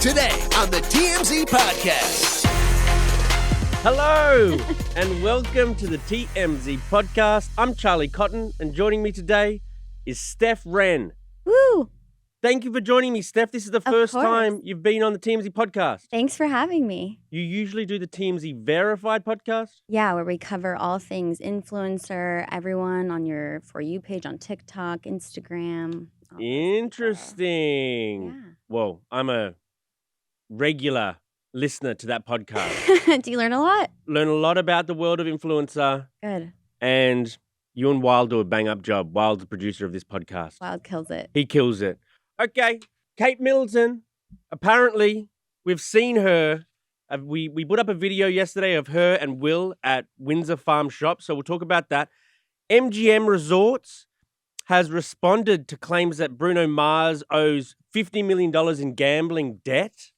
Today on the TMZ Podcast. Hello, and welcome to the TMZ Podcast. I'm Charlie Cotton, and joining me today is Steph Wren. Woo! Thank you for joining me, Steph. This is the first time you've been on the TMZ Podcast. Thanks for having me. You usually do the TMZ Verified Podcast? Yeah, where we cover all things influencer, everyone on your For You page on TikTok, Instagram. Interesting. Yeah. Well, I'm a regular listener to that podcast. Do you learn a lot? Learn a lot about the world of influencer. Good. And you and Wild do a bang-up job. Wild's the producer of this podcast. Wild kills it. He kills it. Okay, Kate Middleton. Apparently, we've seen her. We put up a video yesterday of her and Will at Windsor Farm Shop, so we'll talk about that. MGM Resorts has responded to claims that Bruno Mars owes $50 million in gambling debt.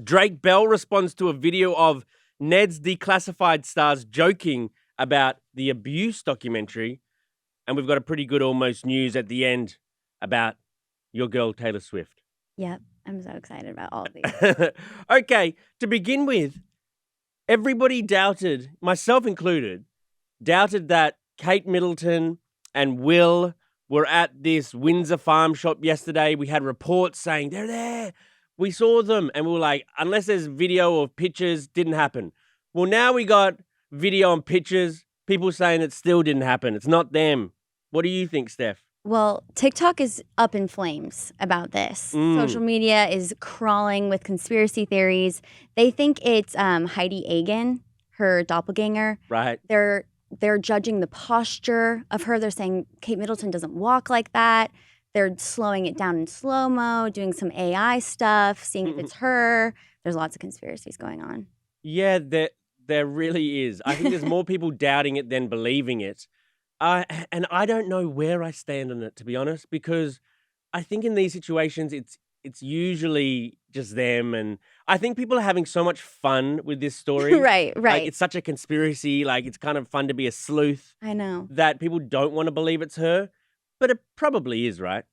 Drake Bell responds to a video of Ned's Declassified stars joking about the abuse documentary. And we've got a pretty good almost news at the end about your girl, Taylor Swift. Yep. I'm so excited about all of these. Okay, to begin with, everybody doubted, myself included, doubted that Kate Middleton and Will were at this Windsor Farm Shop yesterday. We had reports saying they're there. We saw them, and we were like, unless there's video or pictures, didn't happen. Well, now we got video and pictures, people saying it still didn't happen. It's not them. What do you think, Steph? Well, TikTok is up in flames about this. Social media is crawling with conspiracy theories. They think it's Heidi Agen, her doppelganger. Right. They're judging the posture of her. They're saying Kate Middleton doesn't walk like that. They're slowing it down in slow-mo, doing some AI stuff, seeing if it's her. There's lots of conspiracies going on. Yeah, there really is. I think there's more people doubting it than believing it. And I don't know where I stand on it, to be honest, because I think in these situations, it's usually just them. And I think people are having so much fun with this story. Right. Like, it's such a conspiracy. Like, it's kind of fun to be a sleuth. I know. That people don't want to believe it's her. But it probably is, right?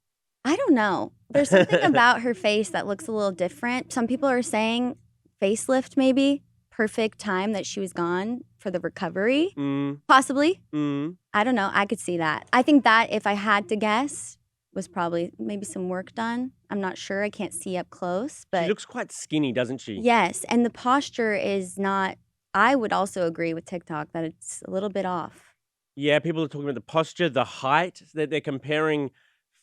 I don't know. There's something about her face that looks a little different. Some people are saying facelift maybe. Perfect time that she was gone for the recovery. Possibly. I don't know. I could see that. I think that, if I had to guess, was probably maybe some work done. I'm not sure. I can't see up close. But She looks quite skinny, doesn't she? yes. And the posture is not, I would also agree with TikTok that it's a little bit off. Yeah, people are talking about the posture, the height. They're comparing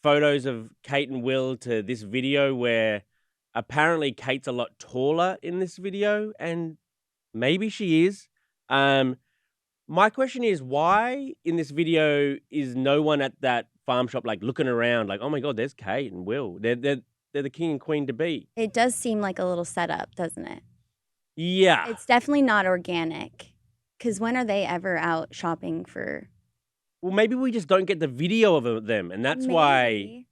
photos of Kate and Will to this video where apparently Kate's a lot taller in this video, and maybe she is. My question is, why in this video is no one at that farm shop like looking around like, oh my God, there's Kate and Will. They're the king and queen to be. It does seem like a little setup, doesn't it? Yeah. It's definitely not organic. Because when are they ever out shopping for? Well, maybe we just don't get the video of them, and that's why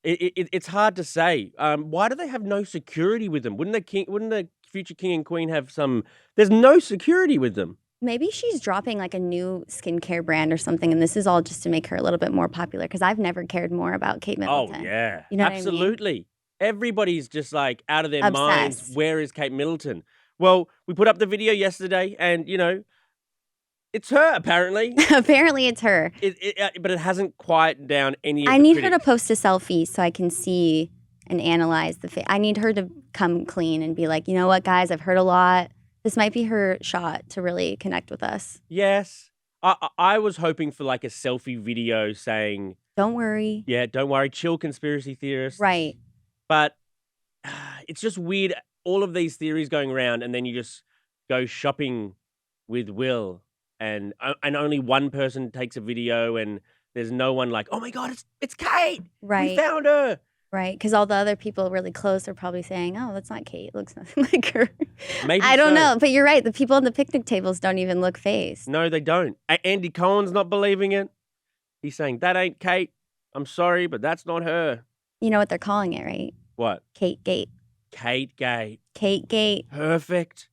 it's hard to say. Why do they have no security with them? Wouldn't the future king and queen have some? There's no security with them. Maybe she's dropping like a new skincare brand or something, and this is all just to make her a little bit more popular. Because I've never cared more about Kate Middleton. Oh yeah, you know absolutely. What I mean? Everybody's just like out of their Obsessed. minds. Where is Kate Middleton? Well, we put up the video yesterday, and it's her apparently. Apparently, it's her. But it hasn't quieted down any. I need her to post a selfie so I can see and analyze the face. I need her to come clean and be like, you know what, guys, I've heard a lot. This might be her shot to really connect with us. Yes. I was hoping for like a selfie video saying, don't worry. Yeah, don't worry. Chill, conspiracy theorists. Right. But it's just weird. All of these theories going around, and then you just go shopping with Will, and only one person takes a video, and there's no one like, oh my God, it's Kate. Right. We found her. Right, because all the other people really close are probably saying, oh, that's not Kate. It looks nothing like her. Maybe I don't know, but you're right. The people on the picnic tables don't even look phased. No, they don't. Andy Cohen's not believing it. He's saying, that ain't Kate. I'm sorry, but that's not her. You know what they're calling it, right? What? Kate Gate. Kate Gate. Kate Gate. Perfect.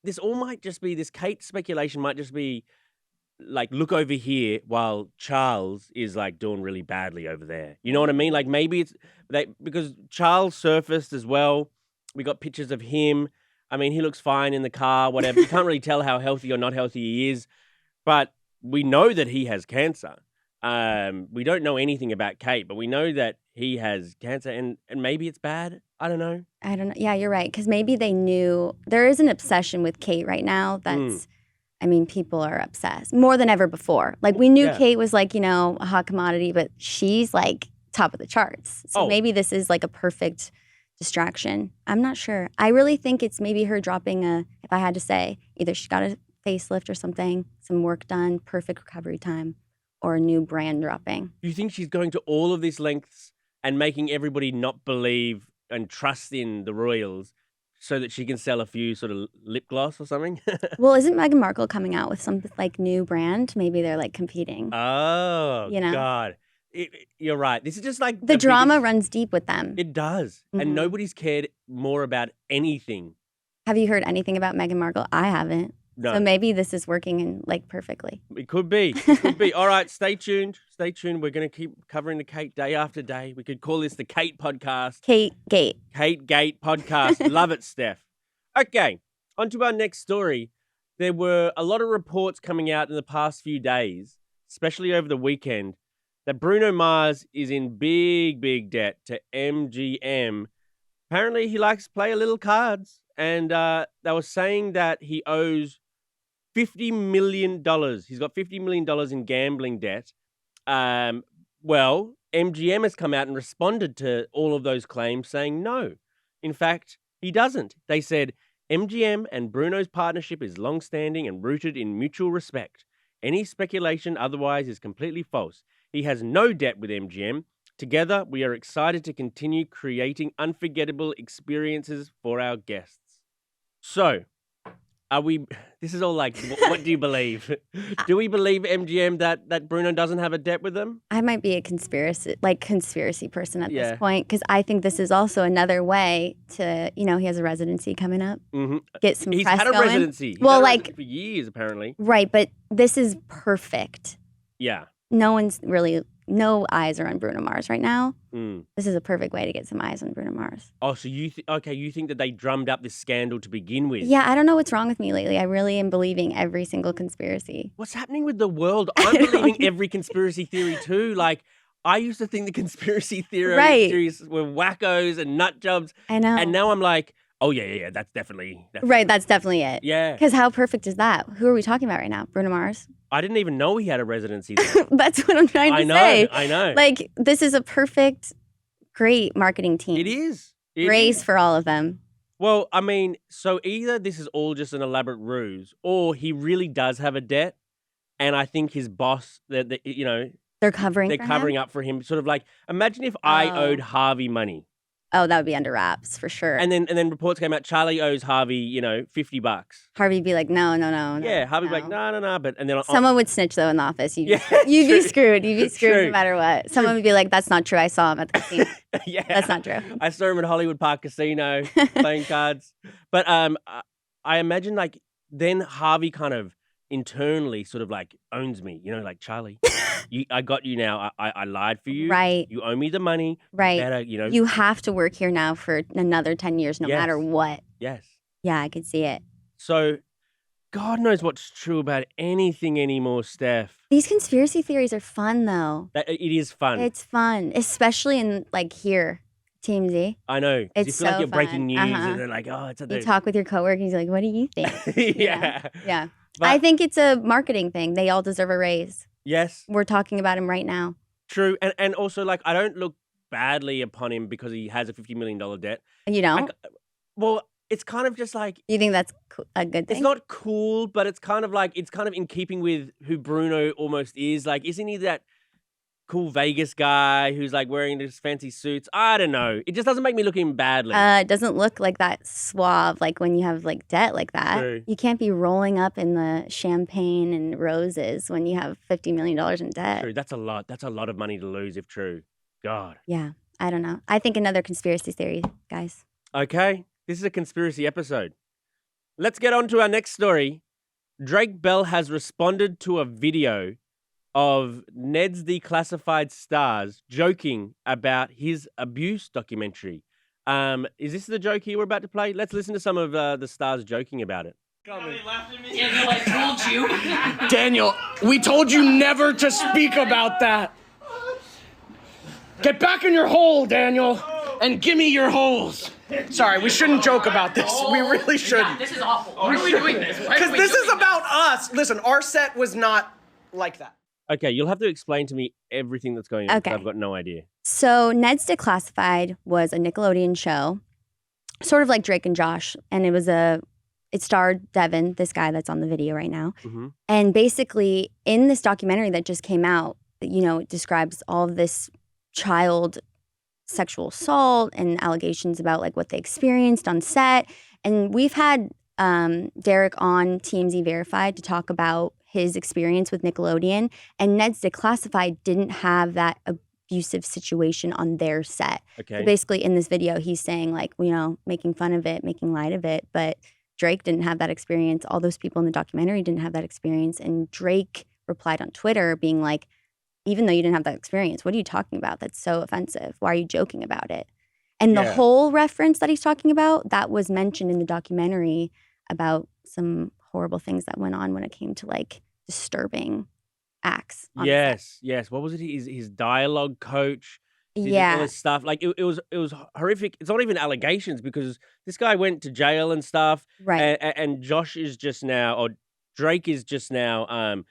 This all might just be, this Kate speculation might just be like look over here while Charles is like doing really badly over there. You know what I mean? Like maybe it's because Charles surfaced as well. We got pictures of him. I mean, he looks fine in the car, whatever. You can't really tell how healthy or not healthy he is, but we know that he has cancer. We don't know anything about Kate, but we know that he has cancer and maybe it's bad. I don't know. Yeah, you're right. Because maybe they knew there is an obsession with Kate right now. I mean, people are obsessed more than ever before. Like we knew Kate was like, a hot commodity, but she's like top of the charts. So maybe this is like a perfect distraction. I'm not sure. I really think it's maybe her dropping if I had to say, either she got a facelift or something, some work done, perfect recovery time, or a new brand dropping. Do you think she's going to all of these lengths and making everybody not believe and trust in the royals so that she can sell a few sort of lip gloss or something? Well, isn't Meghan Markle coming out with some like new brand? Maybe they're like competing. Oh, God. You're right. This is just like the drama runs deep with them. It does. Mm-hmm. And nobody's cared more about anything. Have you heard anything about Meghan Markle? I haven't. No. So maybe this is working in like perfectly. It could be. It could be. All right, stay tuned. Stay tuned. We're going to keep covering the Kate day after day. We could call this the Kate podcast. Kate Gate. Kate Gate podcast. Love it, Steph. Okay, on to our next story. There were a lot of reports coming out in the past few days, especially over the weekend, that Bruno Mars is in big, big debt to MGM. Apparently, he likes to play a little cards. And they were saying that he owes $50 million. He's got $50 million in gambling debt. Well, MGM has come out and responded to all of those claims saying no. In fact, he doesn't. They said, MGM and Bruno's partnership is long-standing and rooted in mutual respect. Any speculation otherwise is completely false. He has no debt with MGM. Together, we are excited to continue creating unforgettable experiences for our guests. So, this is all like, what do you believe? Do we believe MGM that Bruno doesn't have a debt with them? I might be a conspiracy person at this point, because I think this is also another way to, he has a residency coming up. Mm-hmm. Get some He's press had a going. residency. He's well, had a like residency for years, apparently. Right, but this is perfect. Yeah. No eyes are on Bruno Mars right now. Mm. This is a perfect way to get some eyes on Bruno Mars. Oh, so you think that they drummed up this scandal to begin with? Yeah, I don't know what's wrong with me lately. I really am believing every single conspiracy. What's happening with the world? I'm believing every conspiracy theory too. Like, I used to think the conspiracy theories were wackos and nut jobs. I know. And now I'm like, oh, yeah, that's definitely right, that's definitely it. Yeah. Because how perfect is that? Who are we talking about right now? Bruno Mars? I didn't even know he had a residency there. That's what I'm trying to say. I know. Like, this is a perfect, great marketing team. It is. Race for all of them. Well, I mean, so either this is all just an elaborate ruse, or he really does have a debt, and I think his boss, they're covering up for him. Sort of like, imagine if I owed Harvey money. Oh, that would be under wraps for sure. And then reports came out, Charlie owes Harvey, $50. Harvey'd be like, no. Yeah, Harvey'd be like, no. But and then someone would snitch though in the office. You'd be screwed. You'd be screwed no matter what. Someone would be like, that's not true. I saw him at the casino. Yeah, that's not true. I saw him at Hollywood Park Casino playing cards. But I imagine like then Harvey kind of internally sort of like owns me, like Charlie. I got you now. I lied for you. Right. You owe me the money. Right. Better, You have to work here now for another 10 years, no matter what. Yes. Yeah, I could see it. So, God knows what's true about anything anymore, Steph. These conspiracy theories are fun, though. It is fun. It's fun, especially in like here, TMZ. I know. It's you feel like you're fun. breaking news, and they're like, "Oh, it's a." You talk with your coworkers, you're like, "What do you think?" Yeah. Yeah. But I think it's a marketing thing. They all deserve a raise. Yes. We're talking about him right now. True. And also, like, I don't look badly upon him because he has a $50 million debt. You don't? Well, it's kind of just like... You think that's a good thing? It's not cool, but it's kind of in keeping with who Bruno almost is. Like, isn't he that cool Vegas guy who's like wearing these fancy suits? I don't know. It just doesn't make me look him badly. It doesn't look like that suave, like when you have like debt like that. True. You can't be rolling up in the champagne and roses when you have $50 million in debt. True. That's a lot. That's a lot of money to lose if true. God. Yeah. I don't know. I think another conspiracy theory, guys. Okay. This is a conspiracy episode. Let's get on to our next story. Drake Bell has responded to a video of Ned's Declassified stars joking about his abuse documentary. Is this the joke here we're about to play? Let's listen to some of the stars joking about it. Daniel, I told you. Daniel, we told you never to speak about that. Get back in your hole, Daniel, and give me your holes. Sorry, we shouldn't joke about this. We really shouldn't. This is awful. Why are we doing this? Because this is about us. Listen, our set was not like that. Okay, you'll have to explain to me everything that's going on. Okay. I've got no idea. So Ned's Declassified was a Nickelodeon show, sort of like Drake and Josh, and it starred Devin, this guy that's on the video right now. Mm-hmm. And basically, in this documentary that just came out, it describes all of this child sexual assault and allegations about like what they experienced on set. And we've had Derek on TMZ Verified to talk about his experience with Nickelodeon, and Ned's Declassified didn't have that abusive situation on their set. Okay. So basically, in this video, he's saying like, making fun of it, making light of it, but Drake didn't have that experience. All those people in the documentary didn't have that experience. And Drake replied on Twitter being like, even though you didn't have that experience, what are you talking about? That's so offensive. Why are you joking about it? And the whole reference that he's talking about, that was mentioned in the documentary about some horrible things that went on when it came to like disturbing acts. On the Yes. What was it? His dialogue coach. All this stuff. Like it was horrific. It's not even allegations because this guy went to jail and stuff. Right. And Josh is just now, or Drake is just now,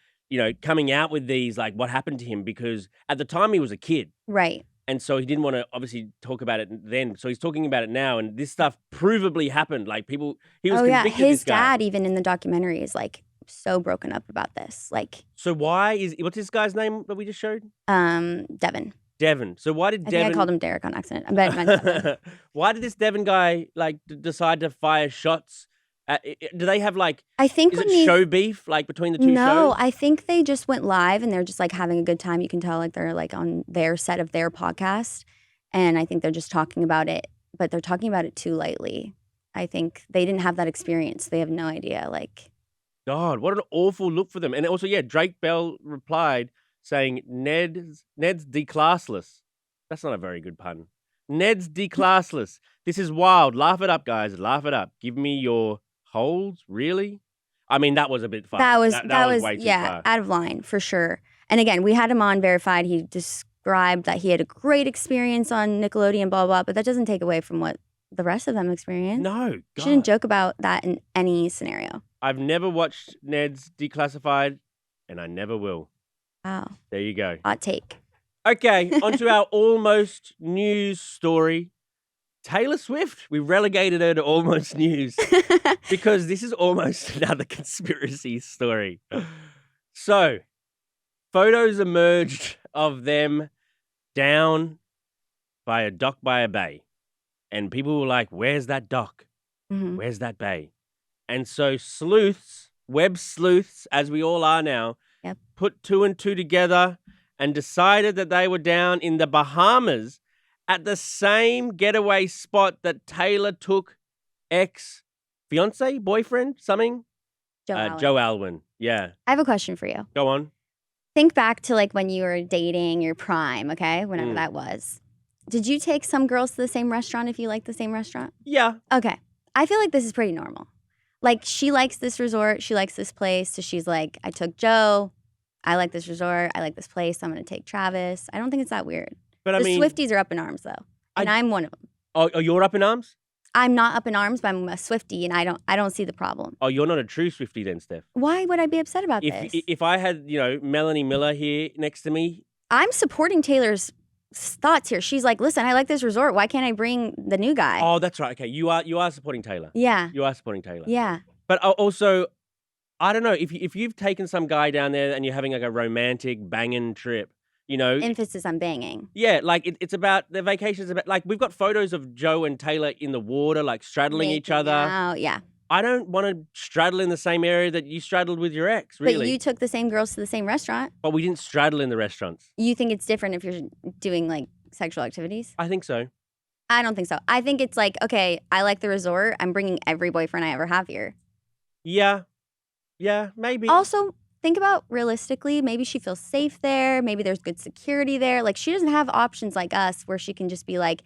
coming out with these, like what happened to him, because at the time he was a kid. Right. And so he didn't want to obviously talk about it then. So he's talking about it now. And this stuff provably happened. Like he was convicted. His this guy. dad, even in the documentary, is like so broken up about this. Like, so what's this guy's name that we just showed? Devin. So why did I Devin? think I called him Derek on accident. I bet I meant Devin. Why did this Devin guy decide to fire shots? Do they have I think is it show beef between the two shows? No, I think they just went live and they're just like having a good time. You can tell like they're like on their set of their podcast, and I think they're just talking about it, but they're talking about it too lightly. I think they didn't have that experience. They have no idea. God, what an awful look for them. And also, Drake Bell replied saying Ned's declassless. That's not a very good pun. Ned's declassless. This is wild. Laugh it up, guys. Laugh it up. Give me your holes, really? I mean, that was a bit far. That was way too far. out of line for sure. And again, we had him on Verified. He described that he had a great experience on Nickelodeon, blah, blah, but that doesn't take away from what the rest of them experienced. No, God. Shouldn't joke about that in any scenario. I've never watched Ned's Declassified, and I never will. Wow. There you go. Hot take. Okay, onto our almost news story. Taylor Swift, we relegated her to almost news because this is almost another conspiracy story. So, photos emerged of them down by a dock by a bay. And people were like, where's that dock? Mm-hmm. Where's that bay? And so sleuths, web sleuths, as we all are now, put two and two together and decided that they were down in the Bahamas at the same getaway spot that Taylor took ex-fiance, boyfriend, something? Joe Alwyn. Yeah. I have a question for you. Go on. Think back to when you were dating your prime, okay? Whenever that was. Did you take some girls to the same restaurant if you like the same restaurant? Yeah. Okay. I feel like this is pretty normal. She likes this resort. She likes this place. So she's like, I took Joe. I like this resort. I like this place. So I'm going to take Travis. I don't think it's that weird. But the Swifties are up in arms, though. And I'm one of them. Oh, you're up in arms? I'm not up in arms, but I'm a Swiftie, and I don't see the problem. Oh, you're not a true Swiftie then, Steph. Why would I be upset about this? If I had, Melanie Miller here next to me. I'm supporting Taylor's thoughts here. She's like, listen, I like this resort. Why can't I bring the new guy? Oh, that's right. Okay, you are supporting Taylor. Yeah. You are supporting Taylor. Yeah. But also, I don't know, if you've taken some guy down there and you're having a romantic banging trip, Emphasis on banging. Yeah, it's about, the vacation's about, we've got photos of Joe and Taylor in the water, straddling each other. Oh, yeah. I don't want to straddle in the same area that you straddled with your ex, really. But you took the same girls to the same restaurant. But we didn't straddle in the restaurants. You think it's different if you're doing, sexual activities? I think so. I don't think so. I think it's okay, I like the resort. I'm bringing every boyfriend I ever have here. Yeah. Yeah, maybe. Also, think about realistically, maybe she feels safe there. Maybe there's good security there. Like, she doesn't have options like us where she can just be like,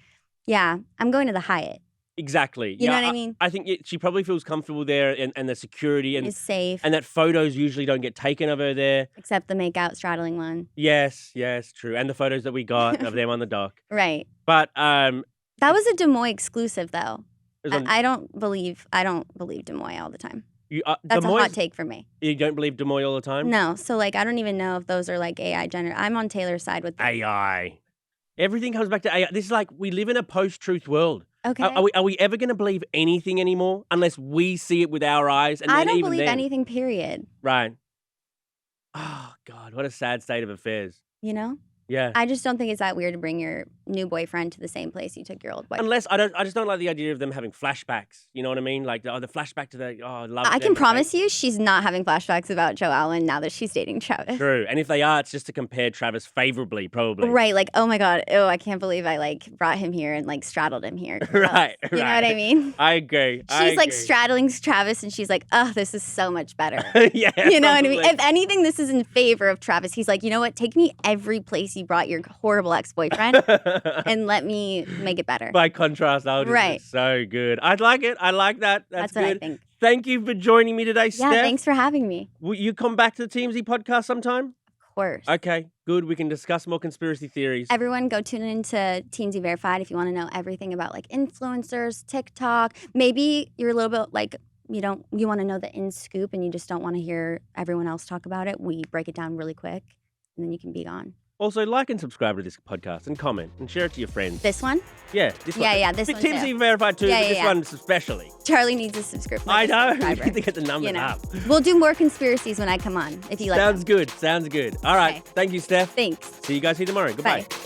yeah, I'm going to the Hyatt. Exactly. You know what I mean? I think she probably feels comfortable there and the security Is safe. and that photos usually don't get taken of her there. Except the makeout straddling one. Yes, true. And the photos that we got of them on the dock. Right. But that was a Des Moines exclusive, though. it was on- I don't believe Des Moines all the time. Des That's a Moines- hot take for me. You don't believe Des Moines all the time? No, so like I don't even know if those are like AI generated. I'm on Taylor's side with AI. Everything comes back to AI. This is like we live in a post-truth world. Okay. Are we ever going to believe anything anymore unless we see it with our eyes? And I then don't even believe then, anything. Period. Right. Oh God, what a sad state of affairs. You know. Yeah. I just don't think it's that weird to bring your new boyfriend to the same place you took your old boyfriend. Unless I just don't like the idea of them having flashbacks. You know what I mean? Like the flashback to the I love. I can promise you, she's not having flashbacks about Joe Alwyn now that she's dating Travis. True, and if they are, it's just to compare Travis favorably, probably. Right, like, oh my God, I can't believe I like brought him here and like straddled him here. Right, You know what I mean? I agree. She's like straddling Travis and she's like, oh, this is so much better. Yeah. You know what I mean? probably. If anything, this is in favor of Travis. He's like, you know what? Take me every place you brought your horrible ex-boyfriend and let me make it better. By contrast, I would Right. so good. I'd like it. I like that. That's what I good. think. Thank you for joining me today, Yeah, Steph. thanks for having me. Will you come back to the TMZ podcast sometime? Of course. Okay, good. We can discuss more conspiracy theories. Everyone go tune into TMZ Verified if you want to know everything about like influencers, TikTok. Maybe you're a little bit like you want to know the in scoop and you just don't want to hear everyone else talk about it. We break it down really quick and then you can be gone. Also, like and subscribe to this podcast and comment and share it to your friends. This one? Yeah, this one. Yeah, this one too. TMZ Verified too, Yeah, but this yeah. one especially. Charlie needs a subscription. I know. We subscriber. need to get the numbers You know. up. We'll do more conspiracies when I come on if you like Sounds them. good. Sounds good. All right. Okay. Thank you, Steph. Thanks. See you guys here tomorrow. Goodbye. Bye.